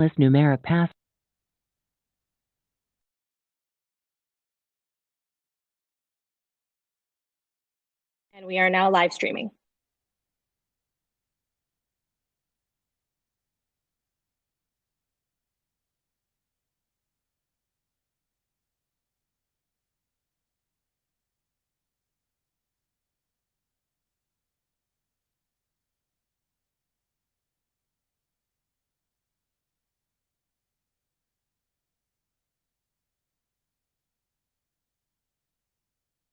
numeric pass. And we are now live streaming.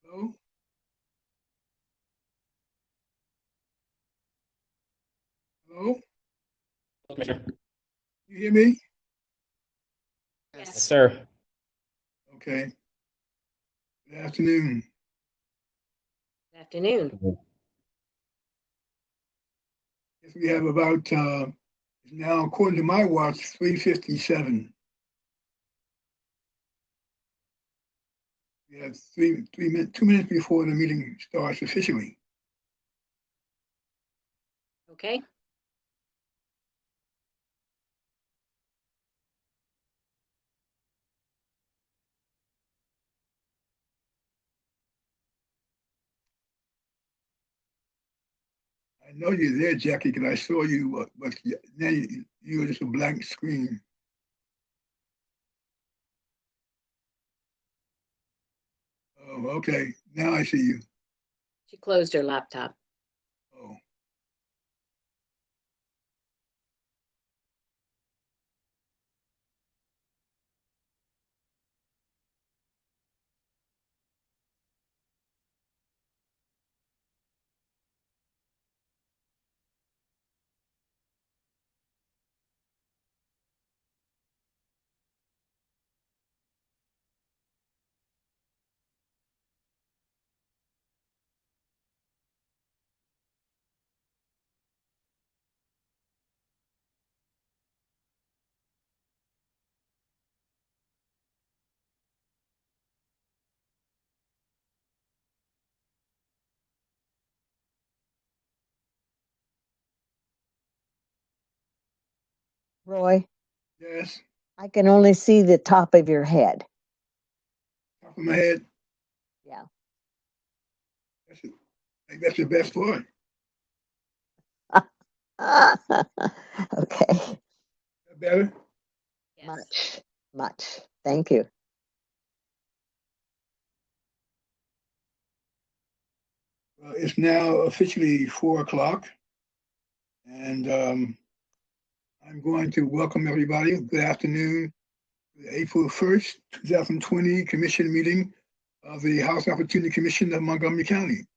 Hello? Hello? Commissioner. You hear me? Yes, sir. Okay. Good afternoon. Good afternoon. Yes, we have about, now according to my watch, 3:57. We have 2 minutes before the meeting starts officially. Okay. I know you're there, Jackie, because I saw you, but now you were just a blank screen. Oh, okay. Now I see you. She closed her laptop. Oh. Roy, Yes. I can only see the top of your head. Top of my head. Yeah. That's it. I think that's the best part. Okay. That better? Yes. Much. Thank you. It's now officially 4:00, and I'm going to welcome everybody. Good afternoon. The April 1st, 2020 Commission meeting of the House Opportunity Commission of Montgomery County.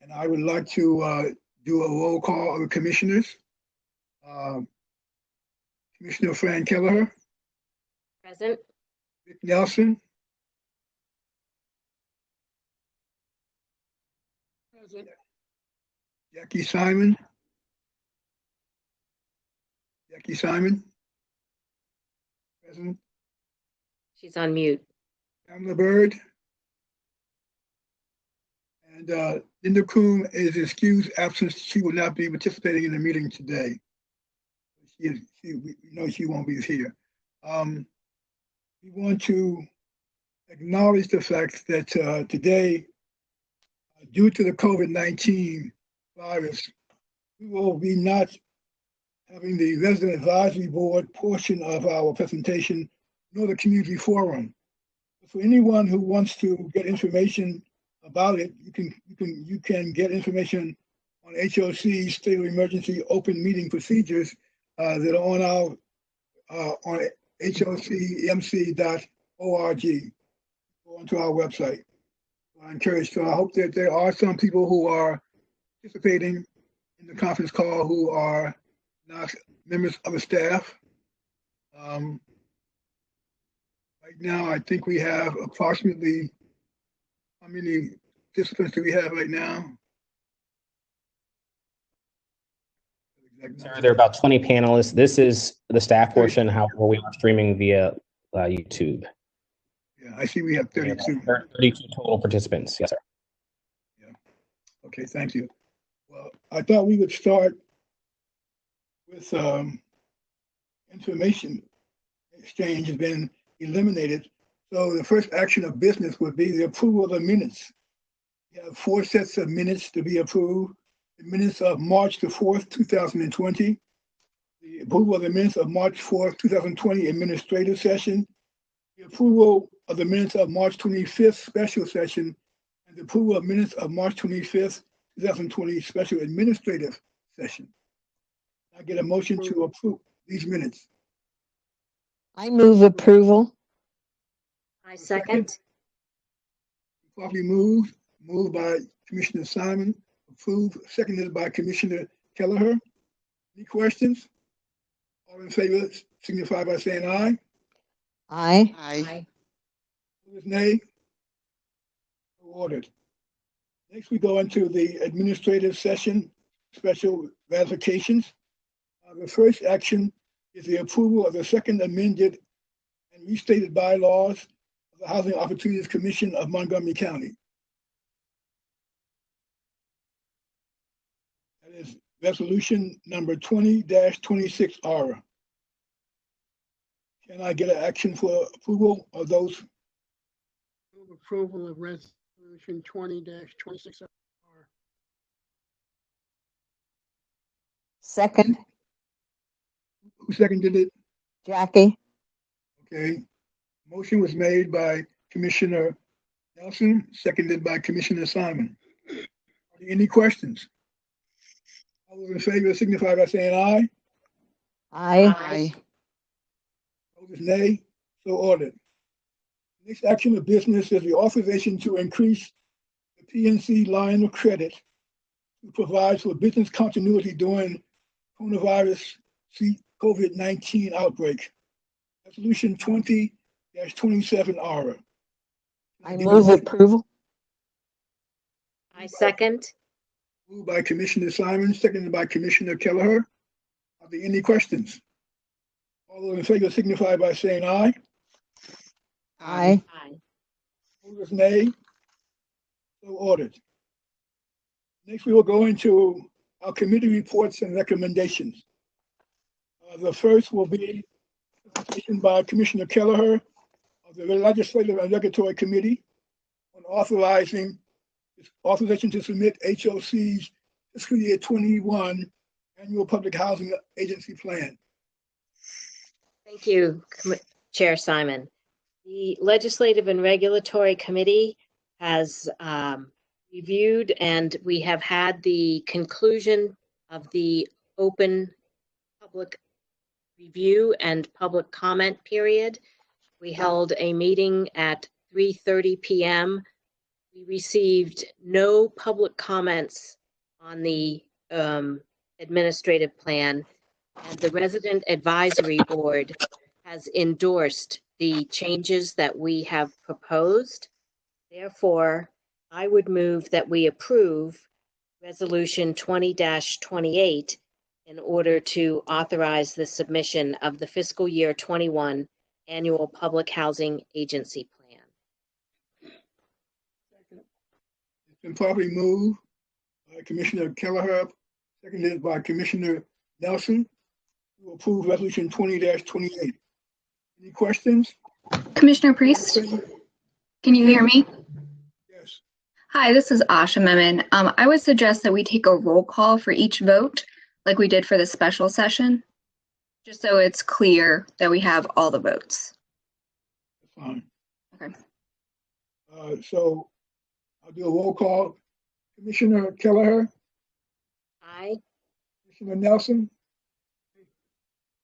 And I would like to do a roll call of the commissioners. Commissioner Fran Kelleher, Present. Rick Nelson. Present. Jackie Simon. Jackie Simon. Present. She's on mute. Pamela Bird. And Linda Kuhn is excused absence. She will not be participating in the meeting today. We know she won't be here. We want to acknowledge the fact that today, due to the COVID-19 virus, we will be not having the resident advisory board portion of our presentation, nor the community forum. For anyone who wants to get information about it, you can get information on HOC State of Emergency Open Meeting Procedures that are on our on hocmc.org, go onto our website. I encourage. So I hope that there are some people who are participating in the conference call who are not members of the staff. Right now, I think we have approximately, how many participants do we have right now? Sir, there are about 20 panelists. This is the staff portion. However, we are streaming via YouTube. Yeah, I see we have 32. 32 total participants. Yes, sir. Yeah. Okay, thank you. Well, I thought we would start with information exchange has been eliminated. So the first action of business would be the approval of the minutes. We have 4 sets of minutes to be approved. The minutes of March the 4th, 2020. The approval of the minutes of March 4th, 2020 administrative session. The approval of the minutes of March 25th special session. And the approval of minutes of March 25th, 2020 special administrative session. I get a motion to approve these minutes. I move approval. I second. Properly moved by Commissioner Simon, approved, seconded by Commissioner Kelleher. Any questions? All in favor signify by saying aye. Aye. Aye. Opposed, nay. So ordered. Next, we go into the administrative session, special ratifications. The first action is the approval of the second amended and restated bylaws of the Housing Opportunities Commission of Montgomery County. That is resolution number 20-26R. Can I get an action for approval of those? Move approval of resolution 20-26R. Second, Who seconded it? Jackie. Okay. Motion was made by Commissioner Nelson, seconded by Commissioner Simon. Are there any questions? All those in favor signify by saying aye. Aye. Opposed, nay. So ordered. Next action of business is the authorization to increase the PNC line of credit to provide for business continuity during coronavirus COVID-19 outbreak. Resolution 20-27R. I move approval. I second. Moved by Commissioner Simon, seconded by Commissioner Kelleher. Are there any questions? All those in favor signify by saying aye. Aye. Aye. Opposed, nay. So ordered. Next, we will go into our committee reports and recommendations. The first will be a presentation by Commissioner Kelleher of the Legislative and Regulatory Committee on authorization to submit HOC's fiscal year 21 annual public housing agency plan. Thank you, Chair Simon. The Legislative and Regulatory Committee has reviewed, and we have had the conclusion of the open public review and public comment period. We held a meeting at 3:30 p.m. We received no public comments on the administrative plan, and the Resident Advisory Board has endorsed the changes that we have proposed. Therefore, I would move that we approve Resolution 20-28 in order to authorize the submission of the fiscal year 21 annual public housing agency plan. It's been properly moved by Commissioner Kelleher, seconded by Commissioner Nelson, to approve Resolution 20-28. Any questions? Commissioner Priest, can you hear me? Yes. Hi, this is Asha Memon. I would suggest that we take a roll call for each vote, like we did for the special session, just so it's clear that we have all the votes. Fine. Okay. So I'll do a roll call. Commissioner Kelleher, Aye. Commissioner Nelson,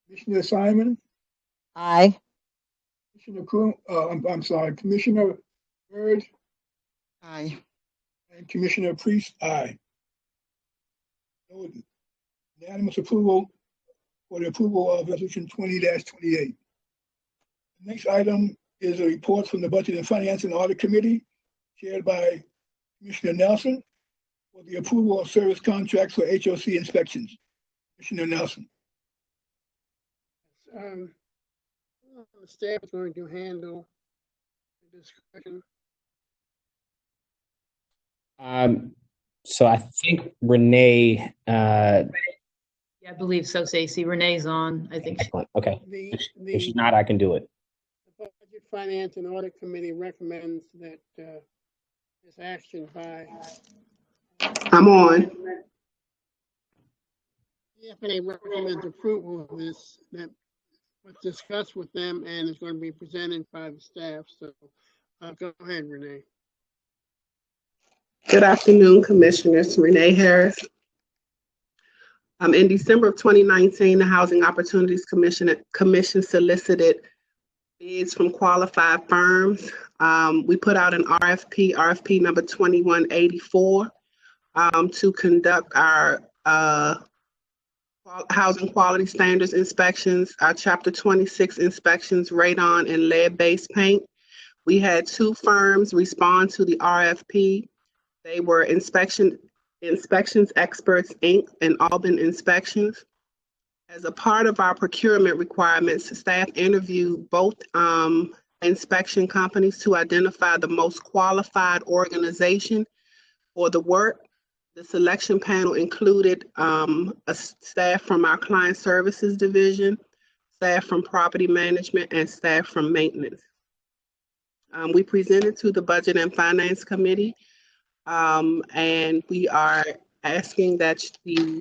Commissioner Simon, Aye. Commissioner Commissioner Byrd, Aye. and Commissioner Priest, aye. So unanimous approval for the approval of Resolution 20-28. Next item is a report from the Budget and Finance and Audit Committee, chaired by Commissioner Nelson, for the approval of service contracts for HOC inspections. Commissioner Nelson. The staff is going to handle the discussion. So I think Renee Yeah, I believe so, Stacy. Renee's on, I think. Excellent. Okay. The, If she's the not, I can do it. Budget, Finance, and Audit Committee recommends that this action by I'm on. the FNA recommends approval of this, that was discussed with them and is going to be presented by the staff. So go ahead, Renee. Good afternoon, Commissioners. Renee Harris. In December of 2019, the Housing Opportunities Commission solicited bids from qualified firms. We put out an RFP number 2184, to conduct our housing quality standards inspections, our Chapter 26 inspections, radon and lead-based paint. We had 2 firms respond to the RFP. They were Inspections Experts, Inc. and Auburn Inspections. As a part of our procurement requirements, staff interviewed both inspection companies to identify the most qualified organization for the work. The selection panel included a staff from our Client Services Division, staff from Property Management, and staff from Maintenance. We presented to the Budget and Finance Committee, and we are asking that we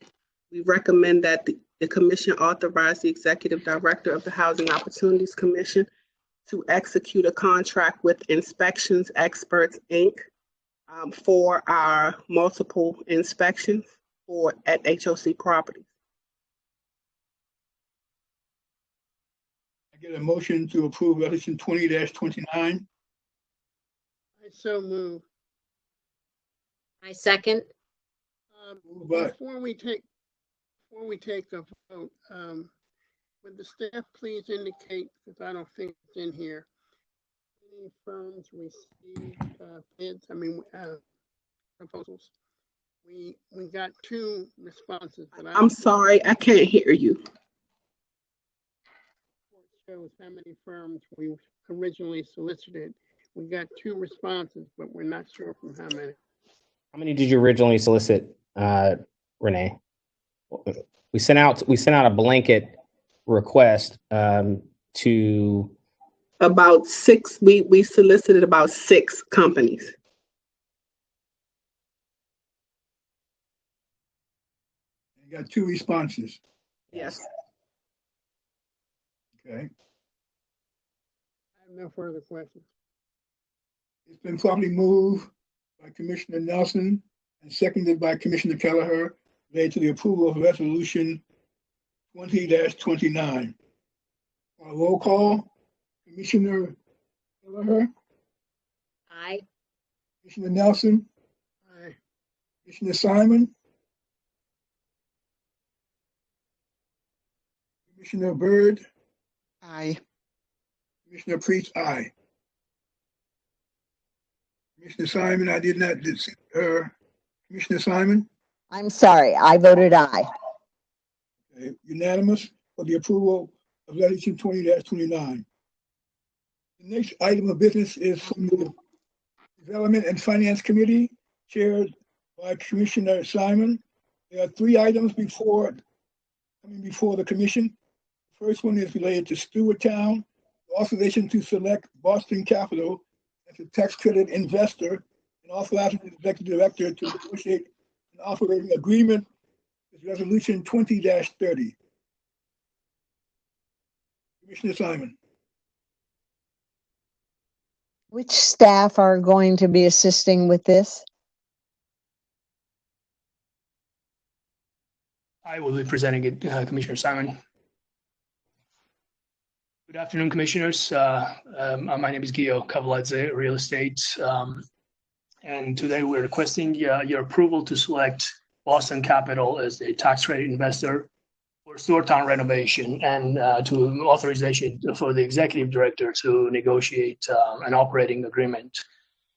recommend that the Commission authorize the Executive Director of the Housing Opportunities Commission to execute a contract with Inspections Experts, Inc. For our multiple inspections at HOC properties. I get a motion to approve Resolution 20-29. I so move. I second. Before we take a vote, would the staff please indicate, because I don't think it's in here, any firms received bids, proposals? We got 2 responses, but I'm sorry, I can't hear you. Shows how many firms we originally solicited. We got 2 responses, but we're not sure from how many. How many did you originally solicit, Renee? We sent out a blanket request to About 6. We solicited about 6 companies. You got 2 responses. Yes. Okay. I have no further questions. It's been properly moved by Commissioner Nelson and seconded by Commissioner Kelleher, related to the approval of Resolution 20-29. On a roll call, Commissioner Kelleher, Aye. Commissioner Nelson, Aye. Commissioner Simon, Commissioner Byrd, Aye. Commissioner Priest, aye. Commissioner Simon, I did not, Commissioner Simon, I'm sorry, I voted aye. okay, unanimous for the approval of Resolution 20-29. The next item of business is from the Development and Finance Committee, chaired by Commissioner Simon. There are 3 items coming before the Commission. The first one is related to Stewarttown, authorization to select Boston Capital as a tax credit investor and authorizing the Executive Director to negotiate an operating agreement with Resolution 20-30. Commissioner Simon. Which staff are going to be assisting with this? I will be presenting it, Commissioner Simon. Good afternoon, Commissioners. My name is Gio Cavaladze, Real Estate. And today we're requesting your approval to select Boston Capital as a tax credit investor for Stewarttown renovation and to authorization for the Executive Director to negotiate an operating agreement.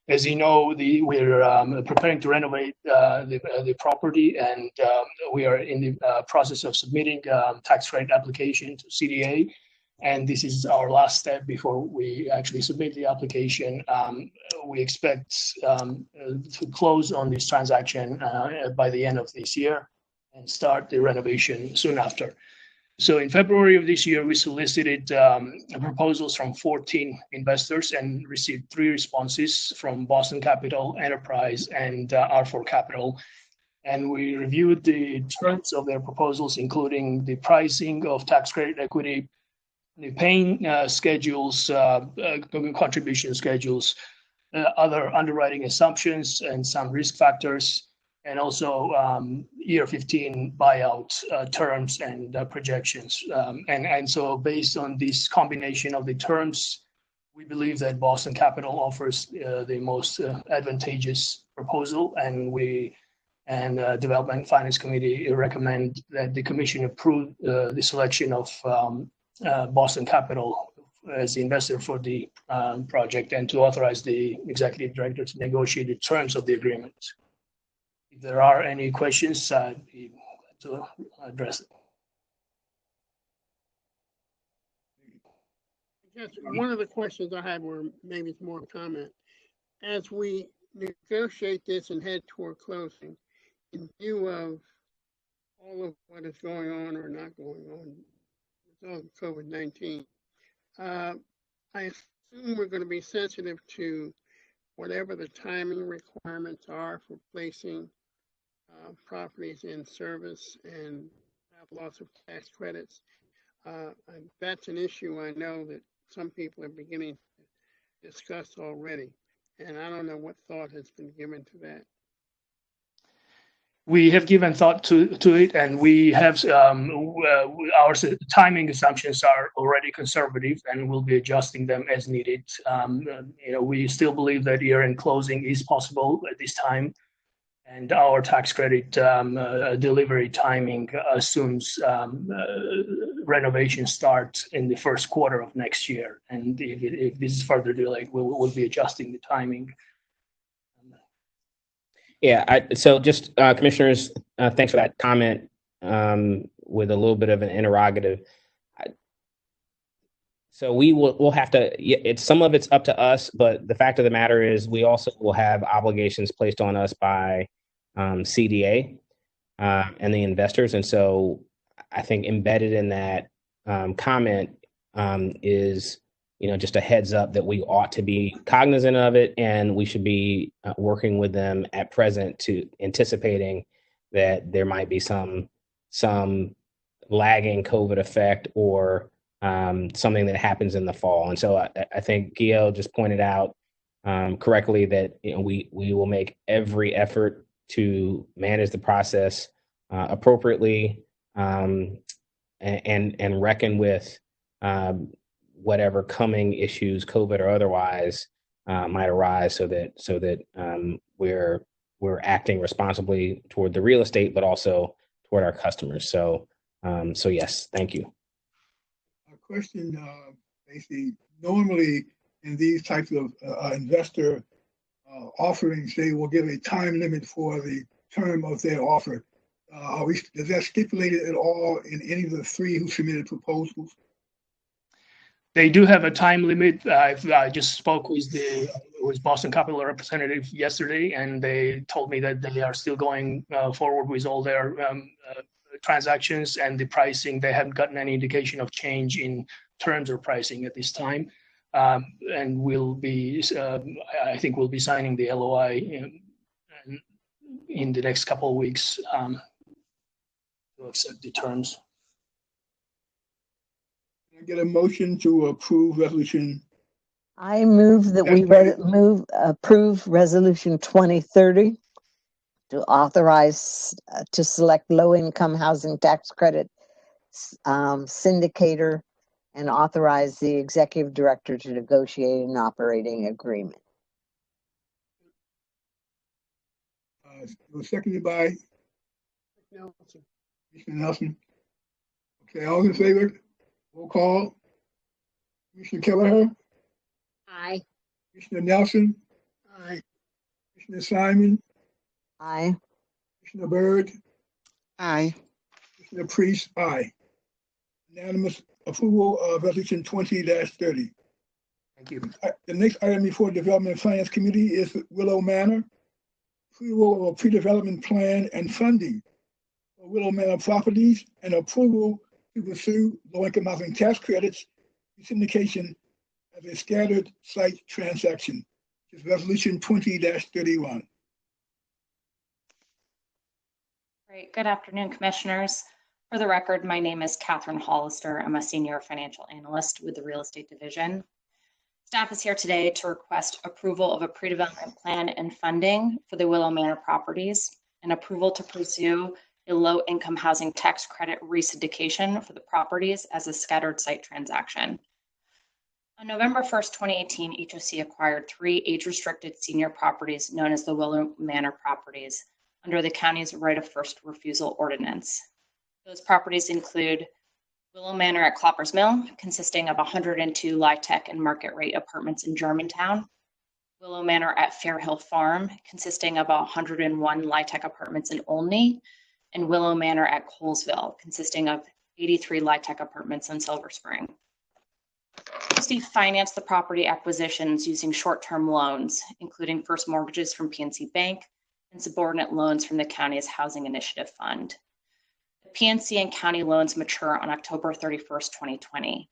As you know, we're preparing to renovate the property, and we are in the process of submitting tax credit application to CDA. And this is our last step before we actually submit the application. We expect to close on this transaction by the end of this year. and start the renovation soon after. So in February of this year, we solicited proposals from 14 investors and received 3 responses from Boston Capital, Enterprise, and R4 Capital. And we reviewed the terms of their proposals, including the pricing of tax credit equity, the paying schedules, contribution schedules, other underwriting assumptions, and some risk factors, and also year 15 buyout terms and projections. And so based on this combination of the terms, we believe that Boston Capital offers the most advantageous proposal, and Development Finance Committee recommend that the Commission approve the selection of Boston Capital as the investor for the project, and to authorize the Executive Director to negotiate the terms of the agreement. If there are any questions, I'd be glad to address it. Yes, one of the questions I had were maybe it's more comment. As we negotiate this and head toward closing, in view of all of what is going on or not going on with COVID-19, I assume we're going to be sensitive to whatever the timing requirements are for placing properties in service and have lots of tax credits. That's an issue I know that some people are beginning to discuss already, and I don't know what thought has been given to that. We have given thought to it, and we have our timing assumptions are already conservative, and we'll be adjusting them as needed. We still believe that year-end closing is possible at this time, and our tax credit delivery timing assumes renovation starts in the first quarter of next year. And if this is further delayed, we'll be adjusting the timing. Yeah, so just commissioners, thanks for that comment with a little bit of an interrogative. So we'll have to, some of it's up to us, but the fact of the matter is we also will have obligations placed on us by CDA and the investors. And so I think embedded in that comment is, just a heads up that we ought to be cognizant of it, and we should be working with them at present to anticipating that there might be some lagging COVID effect or something that happens in the fall. And so I think Gio just pointed out correctly that we will make every effort to manage the process appropriately and reckon with whatever coming issues, COVID or otherwise, might arise, so that we're acting responsibly toward the real estate, but also toward our customers. So yes, thank you. A question, basically, normally in these types of investor offerings, they will give a time limit for the term of their offer. Is that stipulated at all in any of the 3 who submitted proposals? They do have a time limit. I just spoke with Boston Capital representative yesterday, and they told me that they are still going forward with all their transactions and the pricing. They haven't gotten any indication of change in terms or pricing at this time. And I think we'll be signing the LOI in the next couple of weeks to accept the terms. Can I get a motion to approve resolution? I move that we approve resolution 2030 to authorize to select low-income housing tax credit syndicator and authorize the executive director to negotiate an operating agreement. It was seconded by Nelson. Commissioner Nelson. Okay, all in favor? Roll call. Commissioner Kelleher? Aye. Commissioner Nelson? Aye. Commissioner Simon? Aye. Commissioner Byrd? Aye. Commissioner Priest? Aye. Unanimous approval of resolution 20-30. Thank you. The next item before Development and Finance Committee is Willow Manor. Approval of a pre-development plan and funding for Willow Manor Properties and approval to pursue low-income housing tax credits syndication as a scattered site transaction. This is Resolution 20-31. Great. Good afternoon, Commissioners. For the record, my name is Catherine Hollister. I'm a Senior Financial Analyst with the Real Estate Division. Staff is here today to request approval of a pre-development plan and funding for the Willow Manor properties and approval to pursue a low-income housing tax credit re-syndication for the properties as a scattered site transaction. On November 1st, 2018, HOC acquired 3 age-restricted senior properties known as the Willow Manor properties under the county's right of first refusal ordinance. Those properties include Willow Manor at Cloppers Mill, consisting of 102 LIHTC and market rate apartments in Germantown. Willow Manor at Fairhill Farm, consisting of 101 LIHTC apartments in Olney. And Willow Manor at Colesville, consisting of 83 LIHTC apartments in Silver Spring. HOC financed the property acquisitions using short-term loans, including first mortgages from PNC Bank and subordinate loans from the county's Housing Initiative Fund. The PNC and county loans mature on October 31st, 2020.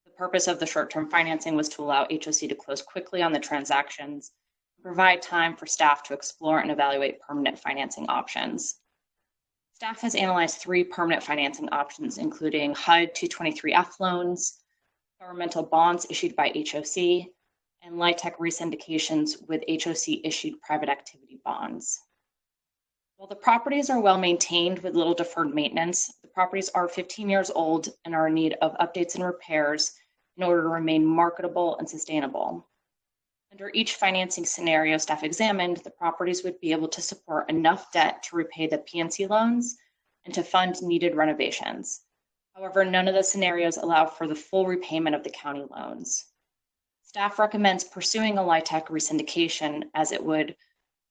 The purpose of the short-term financing was to allow HOC to close quickly on the transactions and provide time for staff to explore and evaluate permanent financing options. Staff has analyzed 3 permanent financing options, including HUD 223F loans, governmental bonds issued by HOC, and LIHTC re-syndications with HOC issued private activity bonds. While the properties are well maintained with little deferred maintenance, the properties are 15 years old and are in need of updates and repairs in order to remain marketable and sustainable. Under each financing scenario staff examined, the properties would be able to support enough debt to repay the PNC loans and to fund needed renovations. However, none of the scenarios allow for the full repayment of the county loans. Staff recommends pursuing a LIHTC re-syndication as it would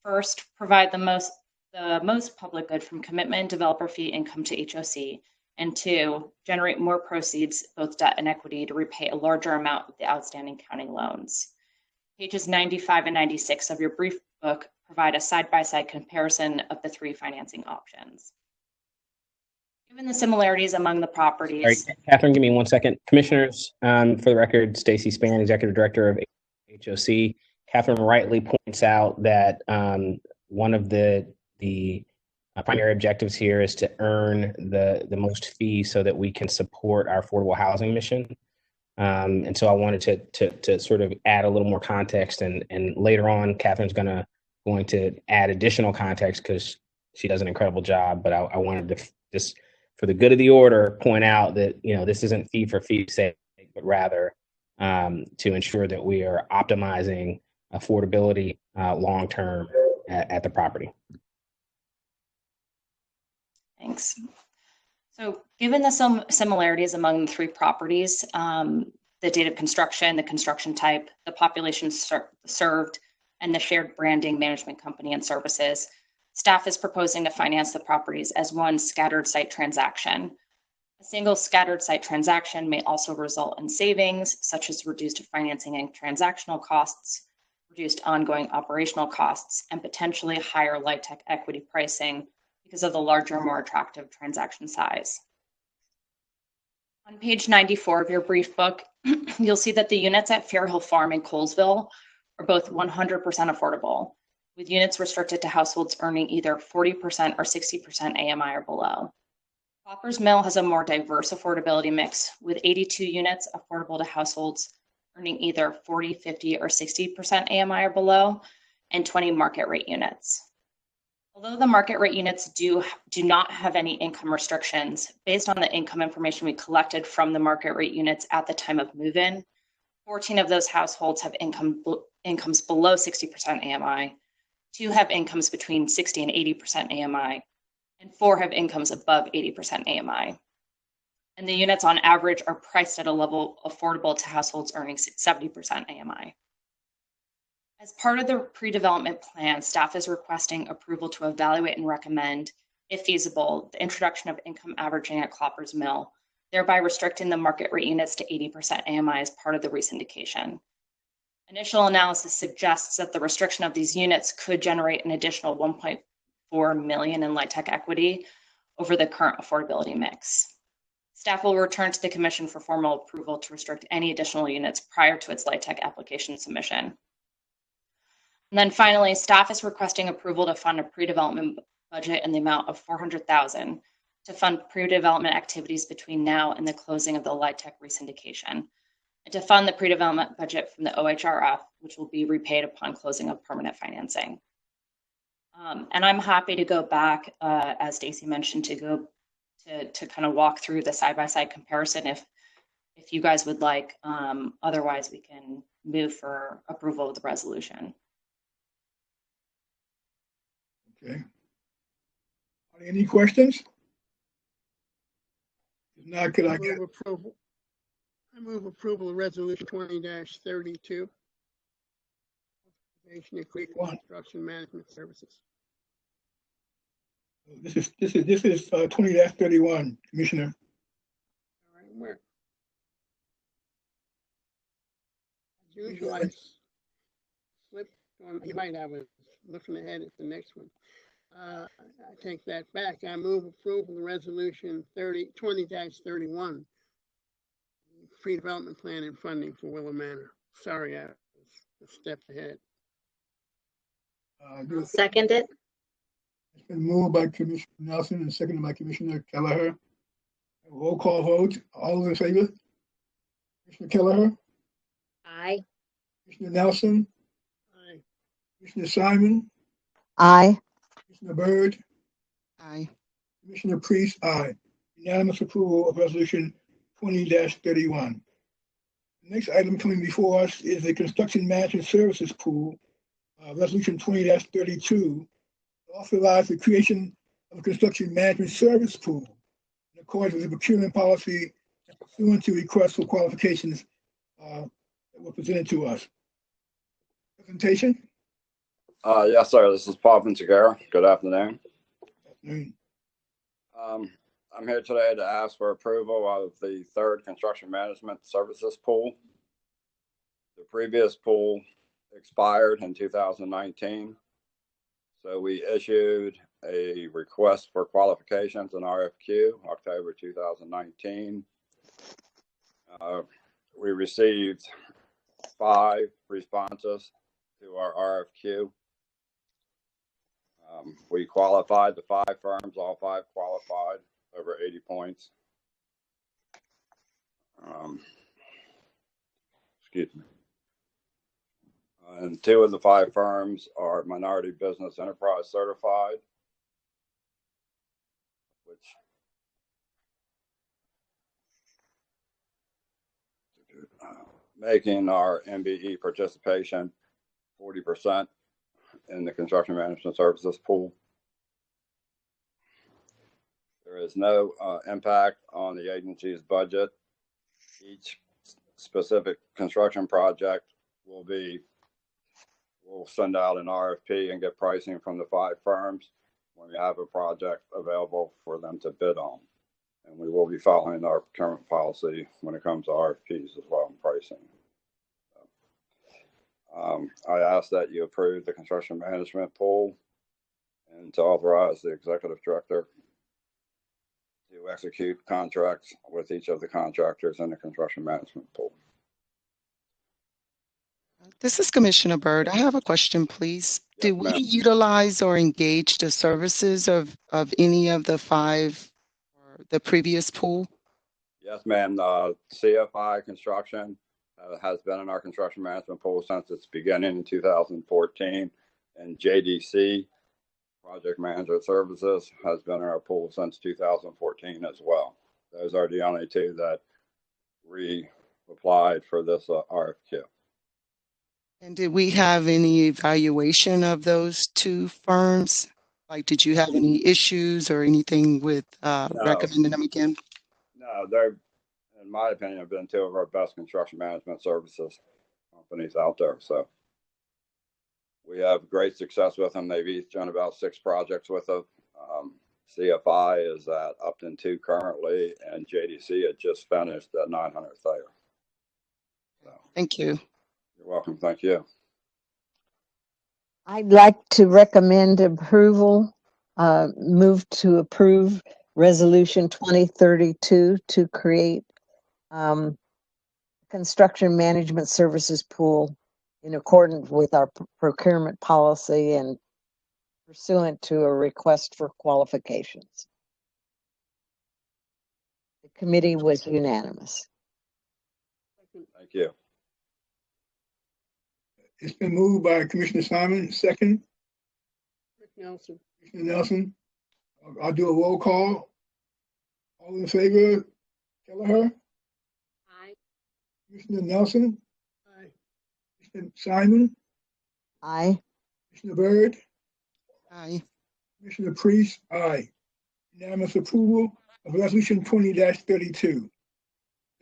first provide the most public good from commitment and developer fee income to HOC, and 2, generate more proceeds, both debt and equity, to repay a larger amount of the outstanding county loans. Pages 95 and 96 of your brief book provide a side-by-side comparison of the 3 financing options. Given the similarities among the properties... All right, Catherine, give me 1 second. Commissioners, for the record, Stacy Spann, Executive Director of HOC. Catherine rightly points out that one of the primary objectives here is to earn the most fees so that we can support our affordable housing mission. And so I wanted to sort of add a little more context, and later on, Catherine's going to add additional context because she does an incredible job. But I wanted to just, for the good of the order, point out that this isn't fee for fee's sake, but rather to ensure that we are optimizing affordability long term at the property. Thanks. So given the similarities among the 3 properties, the date of construction, the construction type, the population served, and the shared branding, management company, and services, staff is proposing to finance the properties as one scattered site transaction. A single scattered site transaction may also result in savings, such as reduced financing and transactional costs, reduced ongoing operational costs, and potentially higher LIHTC equity pricing because of the larger, more attractive transaction size. On page 94 of your brief book, you'll see that the units at Fairhill Farm and Colesville are both 100% affordable, with units restricted to households earning either 40% or 60% AMI or below. Cloppers Mill has a more diverse affordability mix, with 82 units affordable to households earning either 40, 50, or 60% AMI or below, and 20 market rate units. Although the market rate units do not have any income restrictions, based on the income information we collected from the market rate units at the time of move-in, 14 of those households have incomes below 60% AMI, 2 have incomes between 60 and 80% AMI, and 4 have incomes above 80% AMI. And the units on average are priced at a level affordable to households earning 70% AMI. As part of the pre-development plan, staff is requesting approval to evaluate and recommend, if feasible, the introduction of income averaging at Cloppers Mill, thereby restricting the market rate units to 80% AMI as part of the re-syndication. Initial analysis suggests that the restriction of these units could generate an additional $1.4 million in LIHTC equity, over the current affordability mix. Staff will return to the Commission for formal approval to restrict any additional units prior to its LIHTC application submission. And then finally, staff is requesting approval to fund a pre-development budget in the amount of $400,000 to fund pre-development activities between now and the closing of the LIHTC resyndication, and to fund the pre-development budget from the OHRF, which will be repaid upon closing of permanent financing. And I'm happy to go back, as Stacy mentioned, to kind of walk through the side-by-side comparison if you guys would like. Otherwise, we can move for approval of the resolution. Okay. Are there any questions? If not, could I get approval? I move approval of resolution 20-32. Construction management services. This is 20-31, Commissioner. All right, where? As usual, I slipped on. You might have it looking ahead at the next one. I take that back. I move approval of resolution 20-31. Pre-development plan and funding for Willow Manor. Sorry, I was a step ahead. I'll second it. It's been moved by Commissioner Nelson and seconded by Commissioner Kelleher. Roll call vote. All those in favor? Commissioner Kelleher? Aye. Commissioner Nelson? Aye. Commissioner Simon? Aye. Commissioner Byrd? Aye. Commissioner Priest? Aye. Unanimous approval of resolution 20-31. The next item coming before us is the construction management services pool, resolution 20-32. Authorize the creation of a construction management service pool in accordance with the procurement policy and pursuant to requests for qualifications that were presented to us. Presentation? Yes, sir. This is Paul Vinciguerra. Good afternoon. Good afternoon. I'm here today to ask for approval of the third construction management services pool. The previous pool expired in 2019. So we issued a request for qualifications in RFQ, October 2019. We received 5 responses to our RFQ. We qualified the 5 firms, all 5 qualified, over 80 points. Excuse me. And 2 of the 5 firms are minority business enterprise certified, which making our MBE participation 40% in the construction management services pool. There is no impact on the agency's budget. Each specific construction project we'll send out an RFP and get pricing from the 5 firms when we have a project available for them to bid on. And we will be following our procurement policy when it comes to RFPs as well and pricing. I ask that you approve the construction management pool and to authorize the executive director to execute contracts with each of the contractors in the construction management pool. This is Commissioner Byrd. I have a question, please. Yes, Did we ma'am. utilize or engage the services of any of the 5 or the previous pool? Yes, ma'am. CFI Construction has been in our construction management pool since its beginning in 2014, and JDC Project Management Services has been in our pool since 2014 as well. Those are the only 2 that applied for this RFQ. And did we have any evaluation of those 2 firms? Like, did you have any issues or anything with recommending them again? No, they're, in my opinion, have been 2 of our best construction management services companies out there. So we have great success with them. They've each done about 6 projects with us. CFI is at Upton 2 currently, and JDC had just finished at 900th Thayer. So, Thank you. you're welcome. Thank you. I'd like to recommend approval, move to approve Resolution 2032 to create construction management services pool in accordance with our procurement policy and pursuant to a request for qualifications. The committee was unanimous. Thank you. It's been moved by Commissioner Simon, second, Nelson. Commissioner Nelson. I'll do a roll call. All in favor, Kelleher? Aye. Commissioner Nelson? Aye. Commissioner Simon? Aye. Commissioner Byrd? Aye. Commissioner Priest? Aye. Unanimous approval of Resolution 20-32.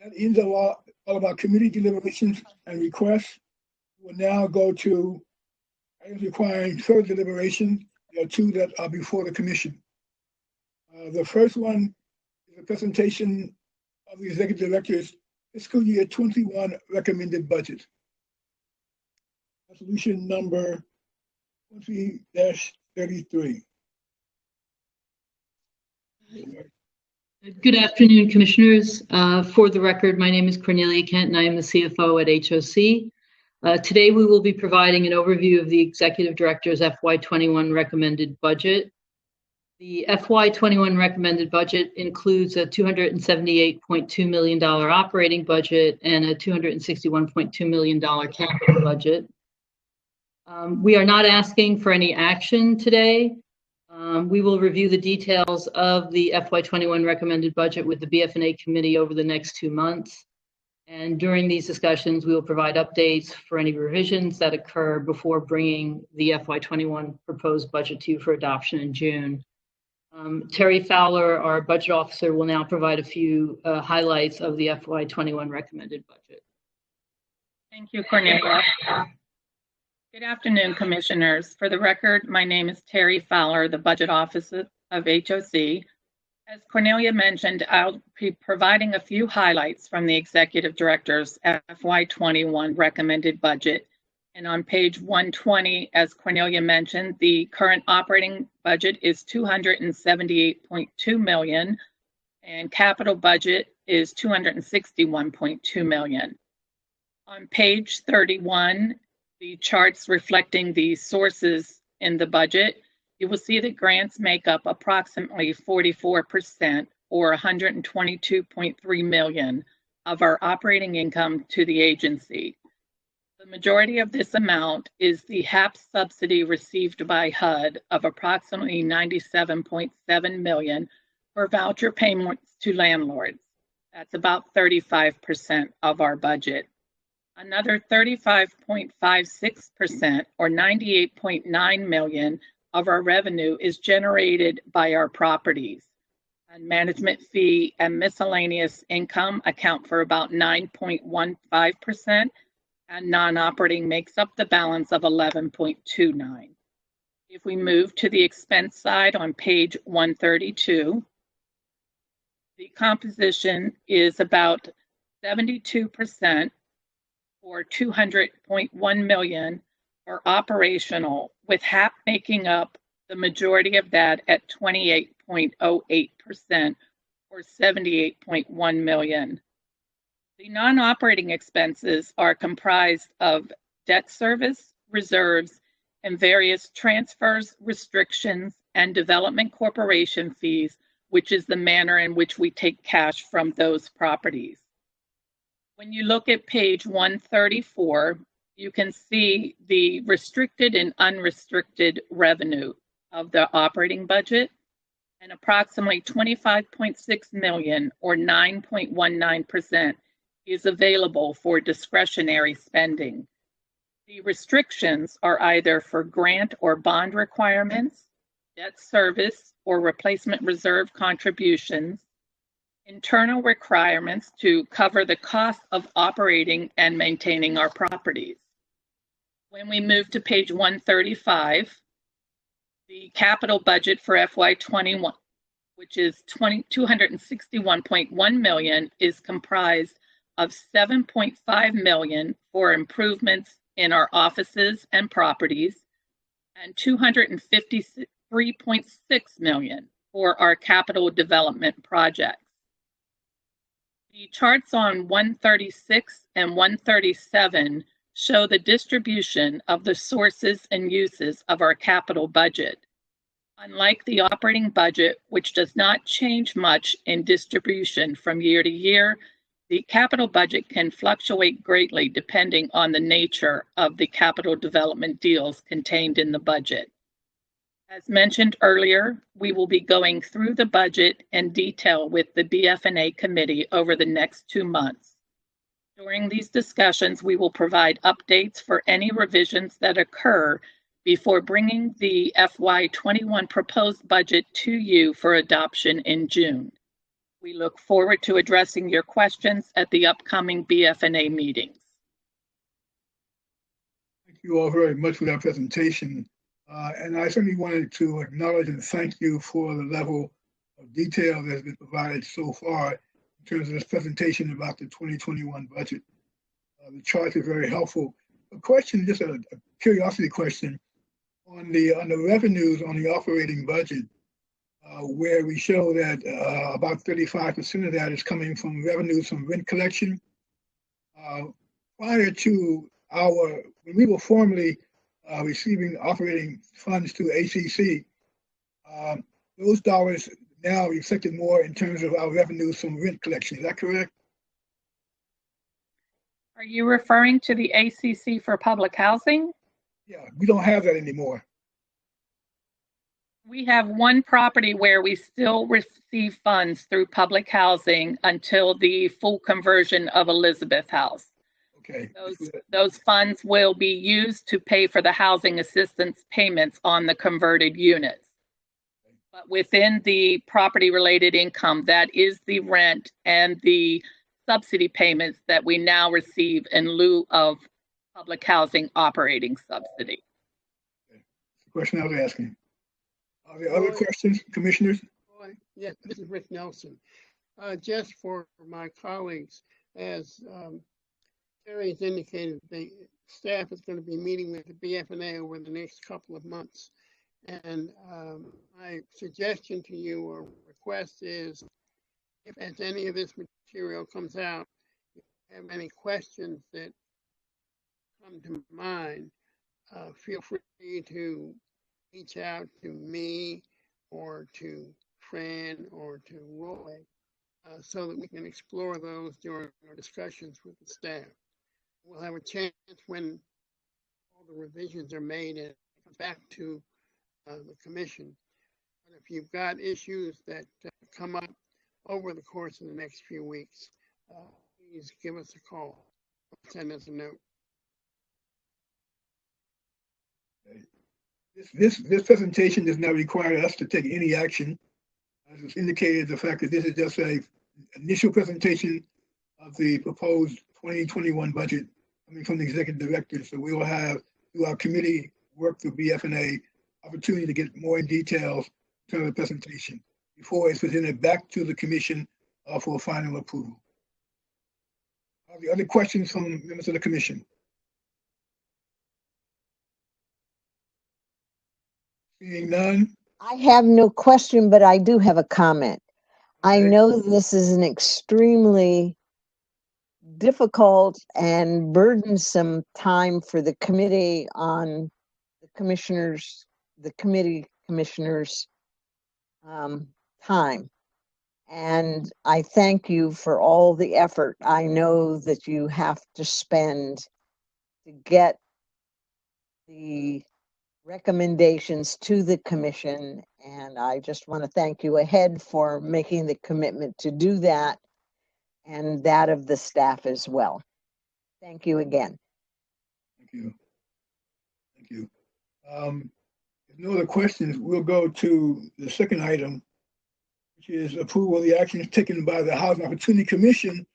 That ends all of our committee deliberations and requests. We'll now go to items requiring further deliberation. There are two that are before the commission. The first one is a presentation of the Executive Director's fiscal year 21 recommended budget. Resolution number 20-33. Good afternoon, Commissioners. For the record, my name is Cornelia Kent and I am the CFO at HOC. Today, we will be providing an overview of the Executive Director's FY21 recommended budget. The FY21 recommended budget includes a $278.2 million operating budget and a $261.2 million capital budget. We are not asking for any action today. We will review the details of the FY21 recommended budget with the BF&A committee over the next 2 months. And during these discussions, we will provide updates for any revisions that occur before bringing the FY21 proposed budget to you for adoption in June. Terry Fowler, our budget officer, will now provide a few highlights of the FY21 recommended budget. Thank you, Cornelia. Good afternoon, Commissioners. For the record, my name is Terry Fowler, the budget officer of HOC. As Cornelia mentioned, I'll be providing a few highlights from the Executive Director's FY21 recommended budget. And on page 120, as Cornelia mentioned, the current operating budget is $278.2 million, and capital budget is $261.2 million. On page 31, the charts reflecting the sources in the budget, you will see that grants make up approximately 44%, or $122.3 million, of our operating income to the agency. The majority of this amount is the HAP subsidy received by HUD of approximately $97.7 million for voucher payments to landlords. That's about 35% of our budget. Another 35.56%, or $98.9 million, of our revenue is generated by our properties. And management fee and miscellaneous income account for about 9.15%, and non-operating makes up the balance of 11.29. If we move to the expense side on page 132, the composition is about 72%, or $200.1 million, are operational, with HAP making up the majority of that at 28.08%, or $78.1 million. The non-operating expenses are comprised of debt service, reserves, and various transfers, restrictions, and development corporation fees, which is the manner in which we take cash from those properties. When you look at page 134, you can see the restricted and unrestricted revenue of the operating budget, and approximately $25.6 million, or 9.19%, is available for discretionary spending. The restrictions are either for grant or bond requirements, debt service or replacement reserve contributions, internal requirements to cover the cost of operating and maintaining our properties. When we move to page 135, the capital budget for FY21, which is $261.1 million, is comprised of $7.5 million for improvements in our offices and properties, and $253.6 million for our capital development projects. The charts on 136 and 137 show the distribution of the sources and uses of our capital budget. Unlike the operating budget, which does not change much in distribution from year to year, the capital budget can fluctuate greatly depending on the nature of the capital development deals contained in the budget. As mentioned earlier, we will be going through the budget in detail with the BF&A committee over the next 2 months. During these discussions, we will provide updates for any revisions that occur before bringing the FY21 proposed budget to you for adoption in June. We look forward to addressing your questions at the upcoming BF&A meetings. Thank you all very much for that presentation. And I certainly wanted to acknowledge and thank you for the level of detail that has been provided so far in terms of this presentation about the 2021 budget. The charts are very helpful. A question, just a curiosity question, on the revenues on the operating budget, where we show that about 35% of that is coming from revenues from rent collection. Prior to when we were formerly receiving operating funds to HCC, those dollars now reflected more in terms of our revenues from rent collection. Is that correct? Are you referring to the ACC for public housing? Yeah, we don't have that anymore. We have one property where we still receive funds through public housing until the full conversion of Elizabeth House. Okay. Those funds will be used to pay for the housing assistance payments on the converted units. But within the property-related income, that is the rent and the subsidy payments that we now receive in lieu of public housing operating subsidy. Okay. That's the question I was asking. Are there other questions, commissioners? Yes, this is Rick Nelson. Just for my colleagues, as Terry has indicated, the staff is going to be meeting with the BF&A over the next couple of months. And my suggestion to you or request is, if as any of this material comes out, if you have any questions that come to mind, feel free to reach out to me or to Fran or to Roy so that we can explore those during our discussions with the staff. We'll have a chance when all the revisions are made and it comes back to the commission. But if you've got issues that come up over the course of the next few weeks, please give us a call or send us a note. This presentation does not require us to take any action. As was indicated, the fact that this is just an initial presentation of the proposed 2021 budget coming from the executive director. So we will have, through our committee work through BF&A, opportunity to get more in details in terms of the presentation before it's presented back to the commission for final approval. Are there other questions from members of the commission? Seeing none. I have no question, but I do have a comment. I know this is an extremely difficult and burdensome time for the committee on the committee commissioners' time. And I thank you for all the effort I know that you have to spend to get the recommendations to the commission. And I just want to thank you ahead for making the commitment to do that, and that of the staff as well. Thank you again. Thank you. Thank you. If no other questions, we'll go to the second item, which is approval of the actions taken by the Housing Opportunity Commission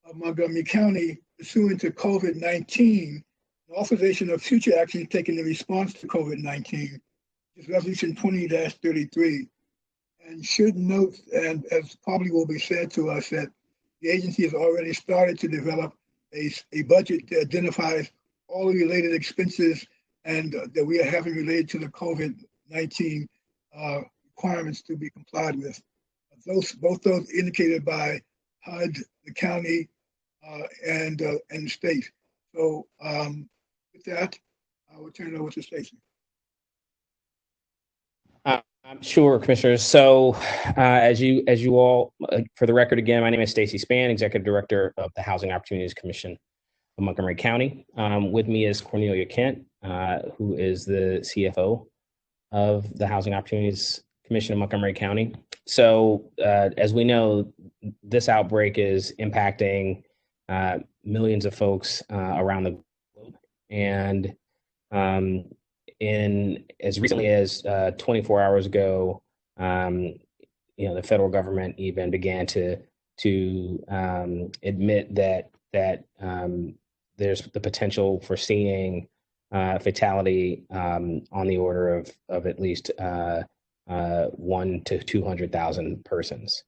of Montgomery County pursuant to COVID-19, the authorization of future actions taken in response to COVID-19. Is Resolution 20-33. And should note, and as probably will be said to us, that the agency has already started to develop a budget that identifies all the related expenses and that we are having related to the COVID-19 requirements to be complied with. Both those indicated by HUD, the county, and the state. So with that, I will turn it over to Stacy. Sure, Commissioners. So as you all, for the record again, my name is Stacy Spann, Executive Director of the Housing Opportunities Commission of Montgomery County. With me is Cornelia Kent, who is the CFO of the Housing Opportunities Commission of Montgomery County. So as we know, this outbreak is impacting millions of folks around the globe. And in as recently as 24 hours ago, the federal government even began to admit that there's the potential for seeing fatality on the order of at least 1 to 200,000 persons.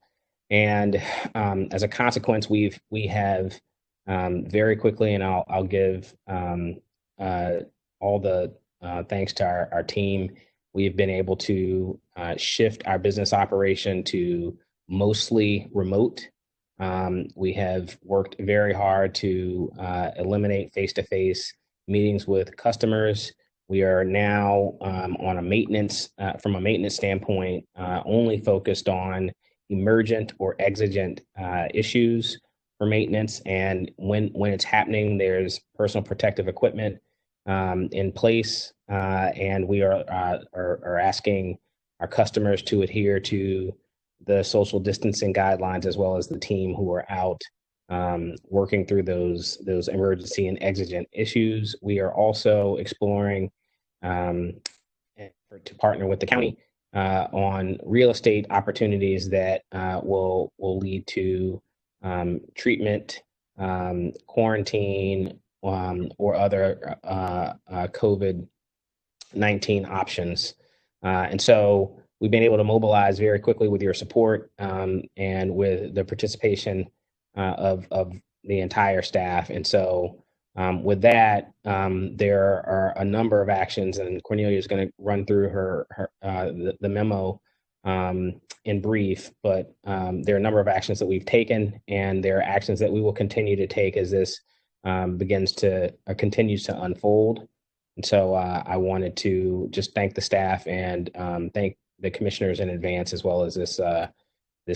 And as a consequence, we have very quickly, and I'll give all the thanks to our team, we've been able to shift our business operation to mostly remote. We have worked very hard to eliminate face-to-face meetings with customers. We are now on a maintenance, from a maintenance standpoint, only focused on emergent or exigent issues for maintenance. And when it's happening, there's personal protective equipment in place, and we are asking our customers to adhere to the social distancing guidelines, as well as the team who are out working through those emergency and exigent issues. We are also exploring to partner with the county on real estate opportunities that will lead to treatment, quarantine, or other COVID-19 options. And so we've been able to mobilize very quickly with your support and with the participation of the entire staff. And so with that, there are a number of actions, and Cornelia is going to run through the memo in brief, but there are a number of actions that we've taken, and there are actions that we will continue to take as this continues to unfold. And so I wanted to just thank the staff and thank the commissioners in advance, as well as this